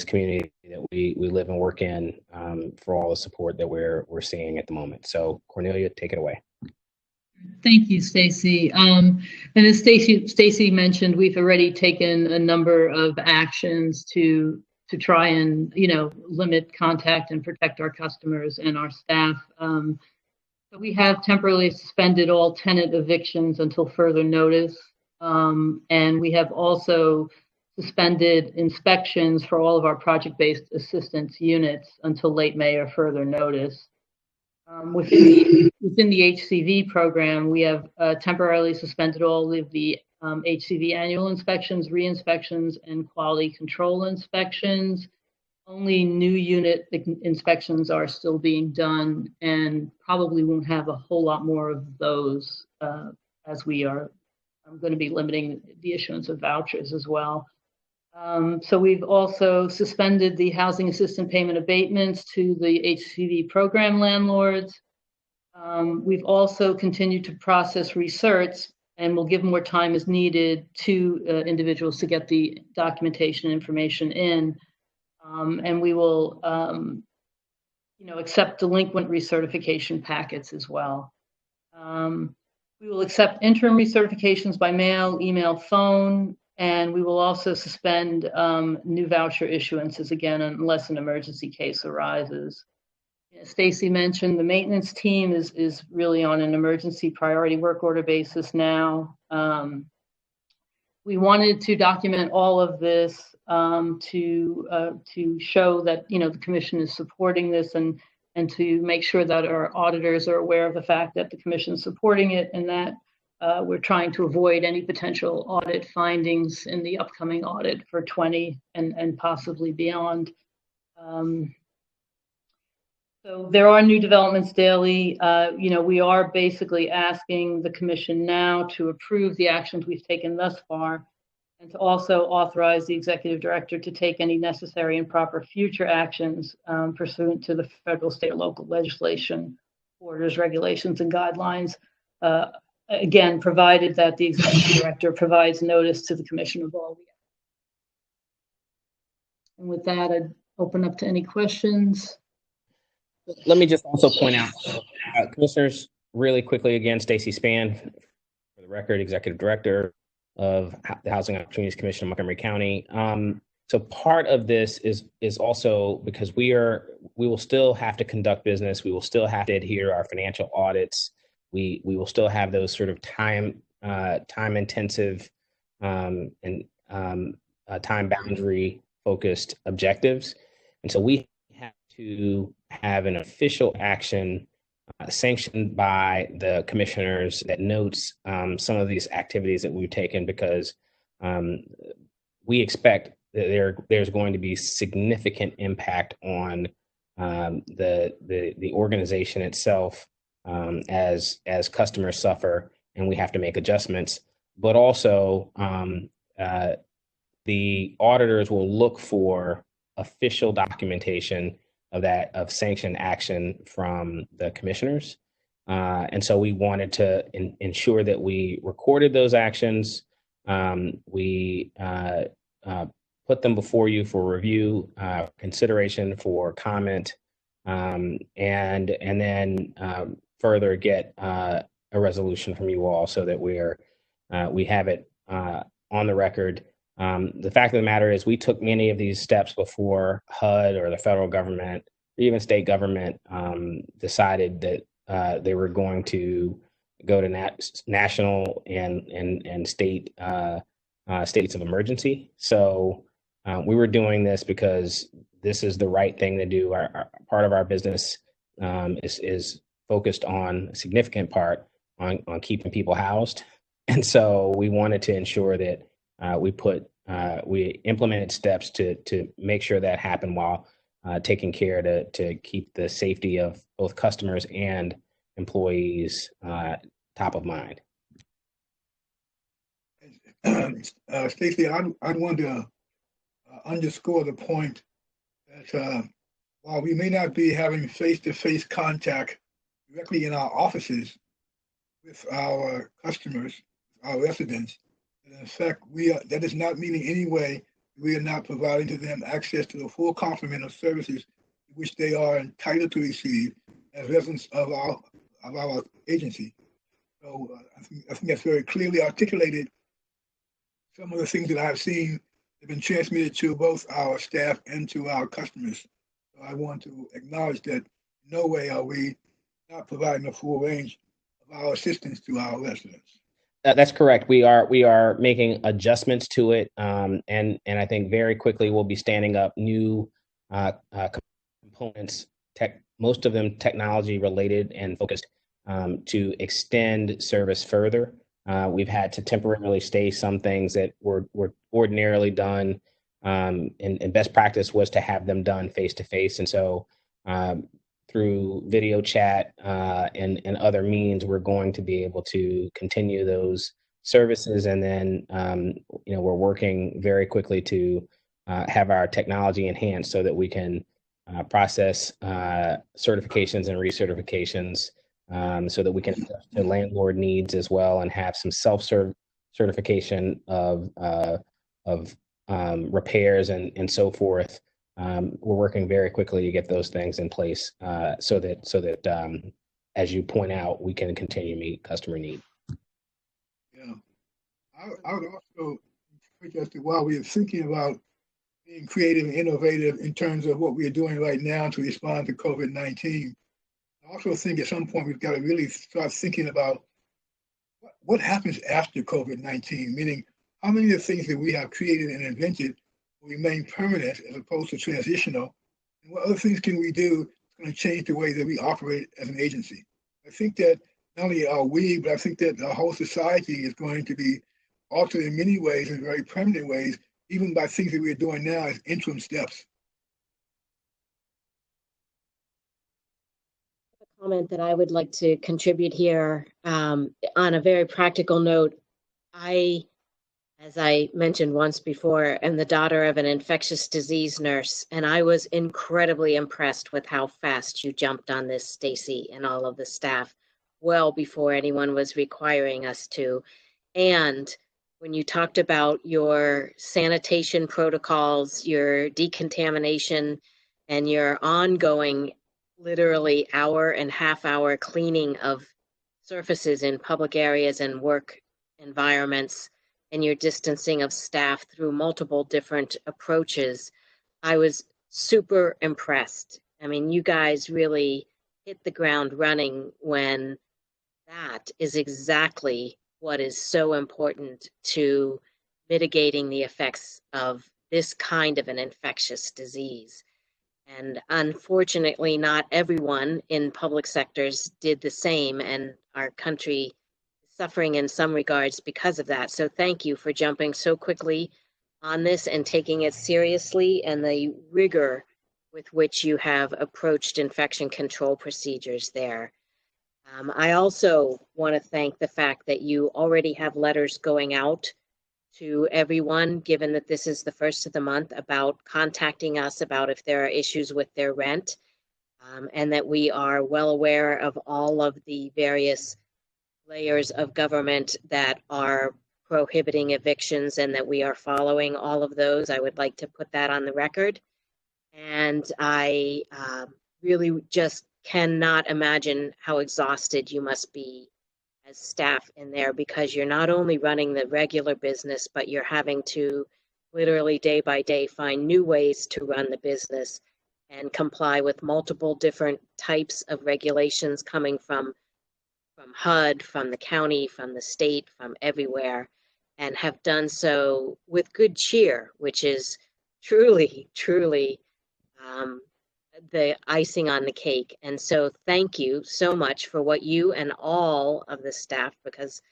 community that we live and work in, for all the support that we're seeing at the moment. So Cornelia, take it away. Thank you, Stacy. And as Stacy mentioned, we've already taken a number of actions to try and limit contact and protect our customers and our staff. So we have temporarily suspended all tenant evictions until further notice, and we have also suspended inspections for all of our project-based assistance units until late May or further notice. Within the HCV program, we have temporarily suspended all of the HCV annual inspections, re-inspections, and quality control inspections. Only new unit inspections are still being done, and probably won't have a whole lot more of those as we are going to be limiting the issuance of vouchers as well. So we've also suspended the housing assistance payment abatements to the HCV program landlords. We've also continued to process recerts, and we'll give more time as needed to individuals to get the documentation information in. And we will, accept delinquent recertification packets as well. We will accept interim recertifications by mail, email, phone, and we will also suspend new voucher issuances again unless an emergency case arises. Stacy mentioned the maintenance team is really on an emergency priority work order basis now. We wanted to document all of this to show that the commission is supporting this, and to make sure that our auditors are aware of the fact that the commission is supporting it, and that we're trying to avoid any potential audit findings in the upcoming audit for 20 and possibly beyond. So there are new developments daily. We are basically asking the commission now to approve the actions we've taken thus far, and to also authorize the executive director to take any necessary and proper future actions pursuant to the federal, state, or local legislation, orders, regulations, and guidelines. Again, provided that the executive director provides notice to the commission of all. And with that, I'd open up to any questions. Let me just also point out, commissioners, really quickly again, Stacy Spann, for the record, executive director of the Housing Opportunities Commission of Montgomery County. So part of this is also because we will still have to conduct business. We will still have to adhere to our financial audits. We will still have those sort of time intensive and time boundary focused objectives. And so we have to have an official action sanctioned by the commissioners that notes some of these activities that we've taken, because we expect that there's going to be significant impact on the organization itself as customers suffer, and we have to make adjustments. But also, the auditors will look for official documentation of sanctioned action from the commissioners. And so we wanted to ensure that we recorded those actions. We put them before you for review, consideration, for comment, and then further get a resolution from you all so that we have it on the record. The fact of the matter is we took many of these steps before HUD or the federal government, or even state government, decided that they were going to go to national and state states of emergency. So we were doing this because this is the right thing to do. Part of our business is focused on a significant part on keeping people housed. And so we wanted to ensure that we implemented steps to make sure that happened while taking care to keep the safety of both customers and employees top of mind. Stacey, I'd want to underscore the point that while we may not be having face-to-face contact directly in our offices with our customers, our residents, in fact, that does not mean in any way we are not providing to them access to the full complement of services which they are entitled to receive as residents of our agency. So I think that's very clearly articulated. Some of the things that I've seen have been transmitted to both our staff and to our customers. So I want to acknowledge that no way are we not providing a full range of our assistance to our residents. That's correct. We are making adjustments to it, and I think very quickly we'll be standing up new components, most of them technology related and focused, to extend service further. We've had to temporarily stay some things that were ordinarily done, and best practice was to have them done face to face. And so through video chat and other means, we're going to be able to continue those services. And then, we're working very quickly to have our technology enhanced so that we can process certifications and recertifications, so that we can adjust to landlord needs as well and have some certification of repairs and so forth. We're working very quickly to get those things in place so that as you point out, we can continue to meet customer need. Yeah, I would also suggest that while we are thinking about being creative and innovative in terms of what we are doing right now to respond to COVID-19, I also think at some point we've got to really start thinking about what happens after COVID-19, meaning how many of the things that we have created and invented will remain permanent as opposed to transitional, and what other things can we do that's going to change the way that we operate as an agency. I think that not only are we, but I think that the whole society is going to be altered in many ways, in very permanent ways, even by things that we're doing now as interim steps. A comment that I would like to contribute here on a very practical note. I as I mentioned once before, am the daughter of an infectious disease nurse, and I was incredibly impressed with how fast you jumped on this, Stacy, and all of the staff, well before anyone was requiring us to. And when you talked about your sanitation protocols, your decontamination, and your ongoing, literally hour and half hour cleaning of surfaces in public areas and work environments, and your distancing of staff through multiple different approaches, I was super impressed. I mean, you guys really hit the ground running when that is exactly what is so important to mitigating the effects of this kind of an infectious disease. And unfortunately, not everyone in public sectors did the same, and our country is suffering in some regards because of that. So thank you for jumping so quickly on this and taking it seriously, and the rigor with which you have approached infection control procedures there. I also want to thank the fact that you already have letters going out to everyone, given that this is the first of the month, about contacting us about if there are issues with their rent, and that we are well aware of all of the various layers of government that are prohibiting evictions and that we are following all of those. I would like to put that on the record. And I really just cannot imagine how exhausted you must be as staff in there, because you're not only running the regular business, but you're having to literally day by day find new ways to run the business and comply with multiple different types of regulations coming from HUD, from the county, from the state, from everywhere, and have done so with good cheer, which is truly, truly the icing on the cake. And so thank you so much for what you and all of the staff, because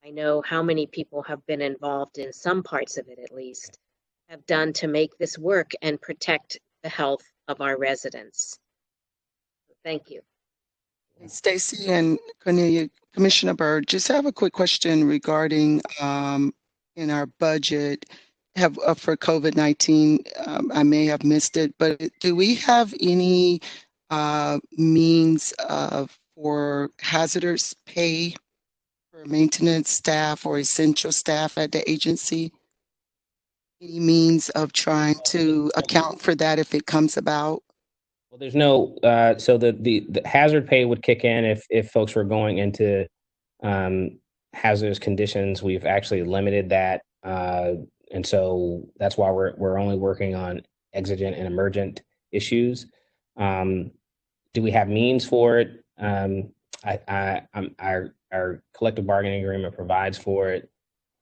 I know how many people have been involved in some parts of it at least, have done to make this work and protect the health of our residents. Thank you. Stacy and Cornelia, Commissioner Byrd, just have a quick question regarding in our budget for COVID-19. I may have missed it, but do we have any means for hazardous pay for maintenance staff or essential staff at the agency? Any means of trying to account for that if it comes about? Well, there's no, so the hazard pay would kick in if folks were going into hazardous conditions. We've actually limited that. And so that's why we're only working on exigent and emergent issues. Do we have means for it? Our collective bargaining agreement provides for it.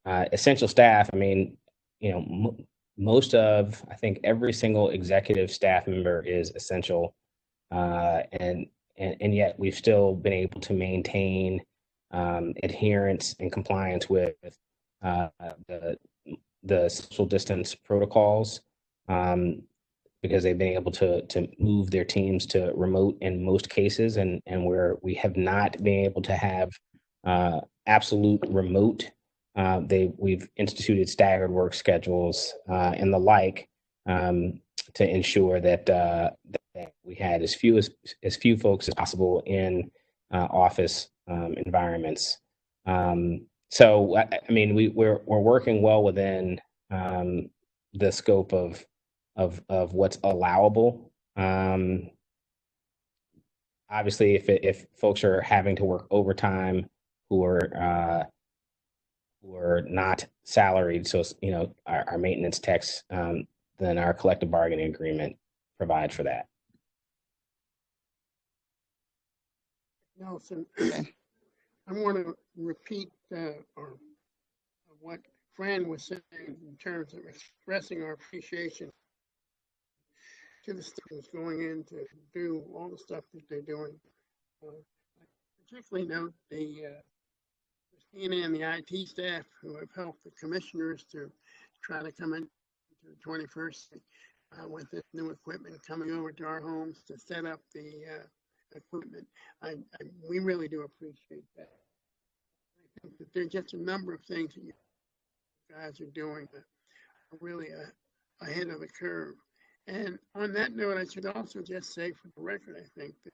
Essential staff, I mean, you know, most of, I think every single executive staff member is essential. And yet we've still been able to maintain adherence and compliance with the social distance protocols, because they've been able to move their teams to remote in most cases, and where we have not been able to have absolute remote, we've instituted staggered work schedules and the like, to ensure that we had as few folks as possible in office environments. So I mean, we're working well within the scope of what's allowable. Obviously, if folks are having to work overtime who are not salaried, so you know, our maintenance techs, then our collective bargaining agreement provides for that. Nelson, I want to repeat what Fran was saying in terms of expressing our appreciation to the students going in to do all the stuff that they're doing. I particularly note the Christina and the IT staff who have helped the commissioners to try to come into the 21st with this new equipment coming over to our homes to set up the equipment. We really do appreciate that. I think that there are just a number of things that you guys are doing are really ahead of the curve. And on that note, I should also just say for the record, I think that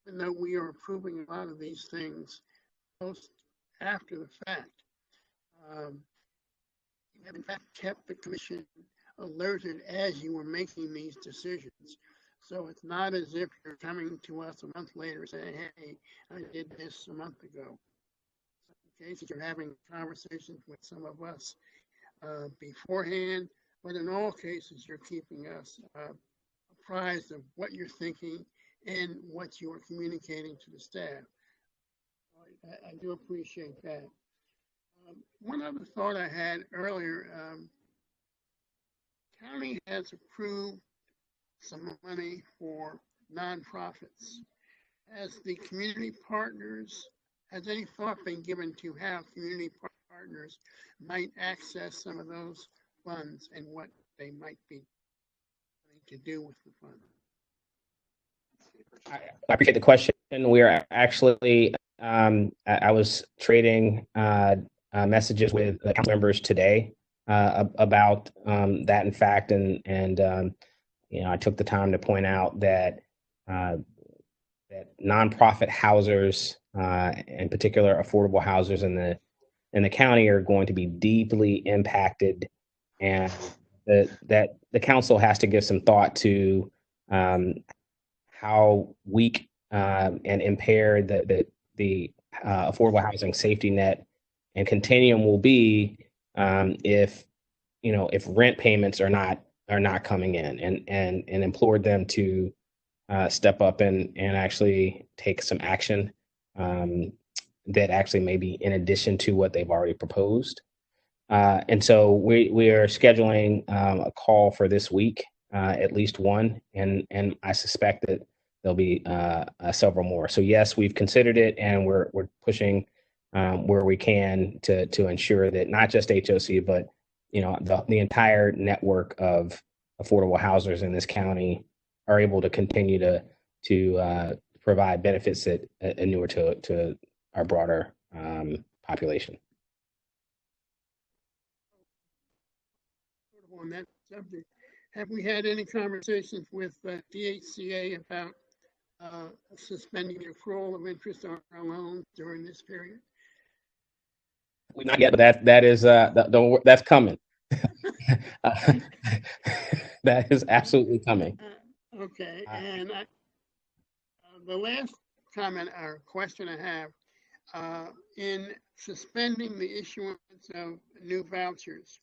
even though we are approving a lot of these things after the fact, you have in fact kept the commission alerted as you were making these decisions. So it's not as if you're coming to us a month later saying, hey, I did this a month ago. In cases you're having conversations with some of us beforehand, but in all cases you're keeping us apprised of what you're thinking and what you are communicating to the staff. I do appreciate that. One other thought I had earlier, county has approved some money for nonprofits. Has the community partners, has any thought been given to how community partners might access some of those funds and what they might be going to do with the funds? I appreciate the question. We are actually, I was trading messages with the council members today about that, in fact, and I took the time to point out that that nonprofit housers, in particular affordable housers in the county, are going to be deeply impacted, and that the council has to give some thought to how weak and impaired the affordable housing safety net and continuum will be if rent payments are not coming in, and implored them to step up and actually take some action that actually may be in addition to what they've already proposed. And so we are scheduling a call for this week, at least one, and I suspect that there'll be several more. So yes, we've considered it, and we're pushing where we can to ensure that not just HOC, but the entire network of affordable housers in this county are able to continue to provide benefits that inure to our broader population. On that subject, have we had any conversations with DHCA about suspending the accrual of interest on our loans during this period? Not yet, but that's coming. That is absolutely coming. Okay, and the last comment or question I have, in suspending the issuance of new vouchers,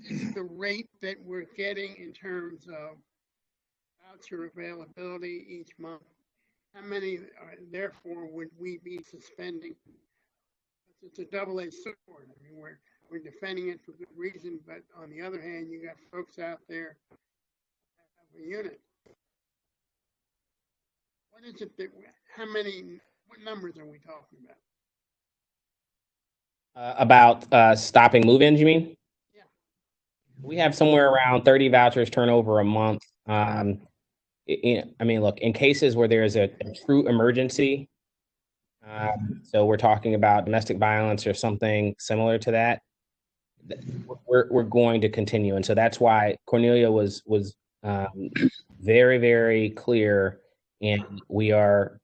is the rate that we're getting in terms of voucher availability each month, how many therefore would we be suspending? It's a double-edged sword. I mean, we're defending it for good reason, but on the other hand, you got folks out there that have a unit. What is it that, what numbers are we talking about? About stopping move-ins, you mean? Yeah. We have somewhere around 30 vouchers turnover a month. I mean, look, in cases where there is a true emergency, so we're talking about domestic violence or something similar to that, we're going to continue. And so that's why Cornelia was very, very clear, and we're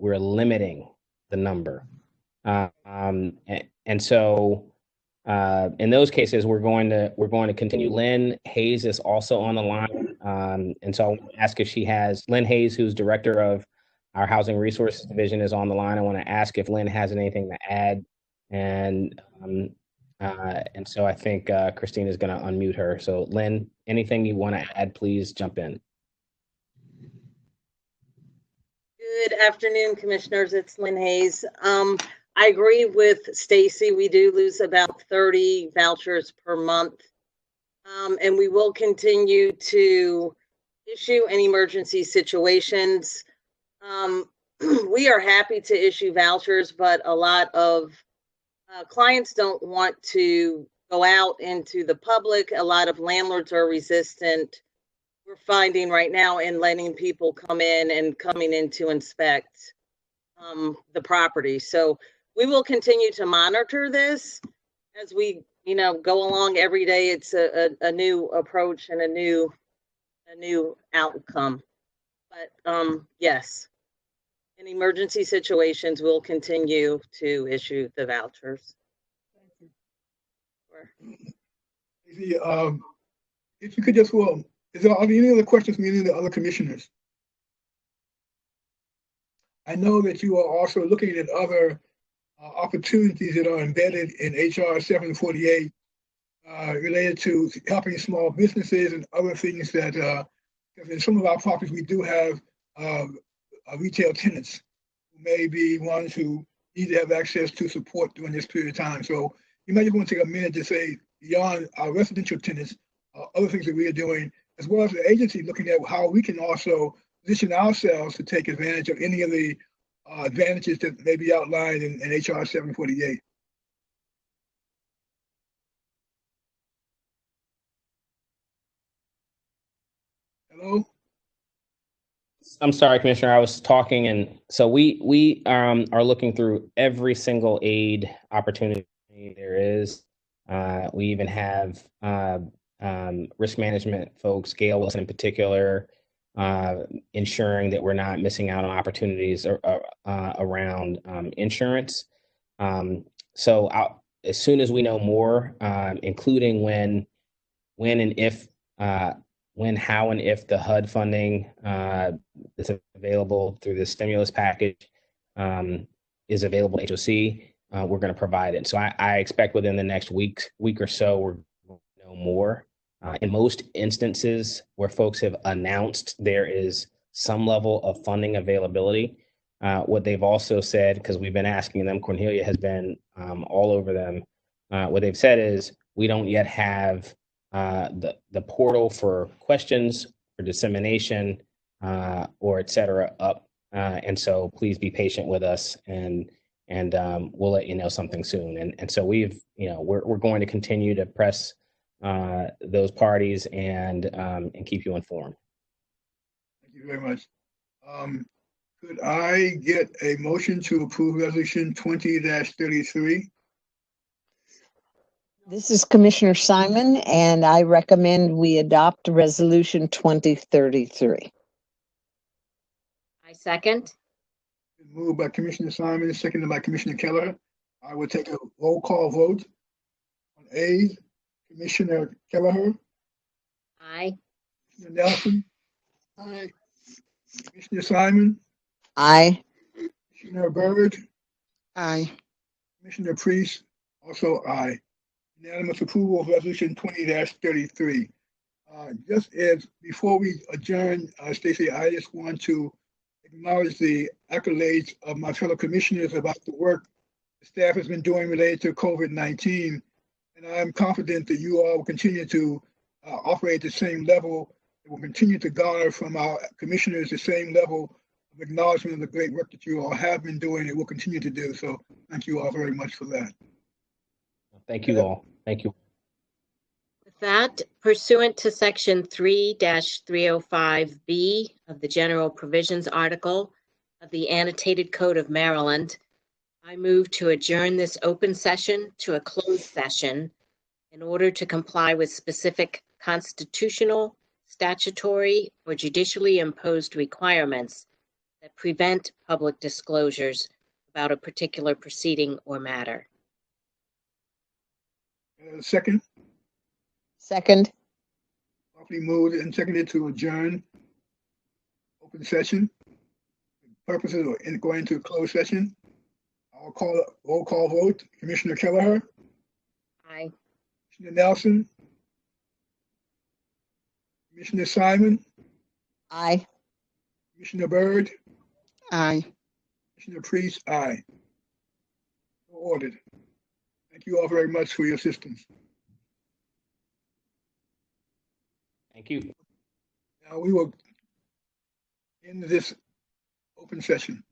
limiting the number. And so in those cases, we're going to continue. Lynn Hayes is also on the line. And so I want to ask if she has, Lynn Hayes, who's director of our Housing Resources Division, is on the line. I want to ask if Lynn has anything to add. And so I think Christine is going to unmute her. So Lynn, anything you want to add, please jump in. Good afternoon, commissioners. It's Lynn Hayes. I agree with Stacy. We do lose about 30 vouchers per month. And we will continue to issue in emergency situations. We are happy to issue vouchers, but a lot of clients don't want to go out into the public. A lot of landlords are resistant. We're finding right now in letting people come in and coming in to inspect the property. So we will continue to monitor this, as we, go along every day, it's a new approach and a new outcome. But yes, in emergency situations, we'll continue to issue the vouchers. If you could just, are there any other questions from any of the other commissioners? I know that you are also looking at other opportunities that are embedded in HR 748 related to helping small businesses and other things that, because in some of our properties, we do have retail tenants who may be ones who need to have access to support during this period of time. So you might just want to take a minute to say, beyond our residential tenants, other things that we are doing, as well as the agency looking at how we can also position ourselves to take advantage of any of the advantages that may be outlined in HR 748. Hello? I'm sorry, Commissioner, I was talking, and so we are looking through every single aid opportunity there is. We even have risk management folks, Gail Wilson in particular, ensuring that we're not missing out on opportunities around insurance. So as soon as we know more, including when, how, and if the HUD funding that's available through the stimulus package is available at HOC, we're going to provide it. So I expect within the next week or so, we're going to know more. In most instances where folks have announced there is some level of funding availability, what they've also said, because we've been asking them, Cornelia has been all over them, what they've said is we don't yet have the portal for questions, for dissemination, or et cetera up. And so please be patient with us, and we'll let you know something soon. And so we're going to continue to press those parties and keep you informed. Thank you very much. Could I get a motion to approve resolution 20-33? This is Commissioner Simon, and I recommend we adopt resolution 2033. I second. Moved by Commissioner Simon, seconded by Commissioner Keller. I will take a roll call vote. On A, Commissioner Kelleher. Aye. Commissioner Nelson. Aye. Commissioner Simon. Aye. Commissioner Byrd. Aye. Commissioner Priest. Also aye. Unanimous approval of resolution 20-33. Just as before we adjourn, Stacey, I just want to acknowledge the accolades of my fellow commissioners about the work the staff has been doing related to COVID-19. And I'm confident that you all will continue to operate at the same level. It will continue to garner from our commissioners the same level of acknowledgement of the great work that you all have been doing and will continue to do. So thank you all very much for that. Thank you all. Thank you. With that, pursuant to Section 3-305B of the General Provisions Article of the Annotated Code of Maryland, I move to adjourn this open session to a closed session in order to comply with specific constitutional, statutory, or judicially imposed requirements that prevent public disclosures about a particular proceeding or matter. Second. Second. Properly moved and seconded to adjourn open session. Purposes of going into closed session. I'll call roll call vote. Commissioner Kelleher. Aye. Commissioner Nelson. Commissioner Simon. Aye. Commissioner Byrd. Aye. Commissioner Priest. Aye. Ordered. Thank you all very much for your assistance. Thank you. Now we will end this open session.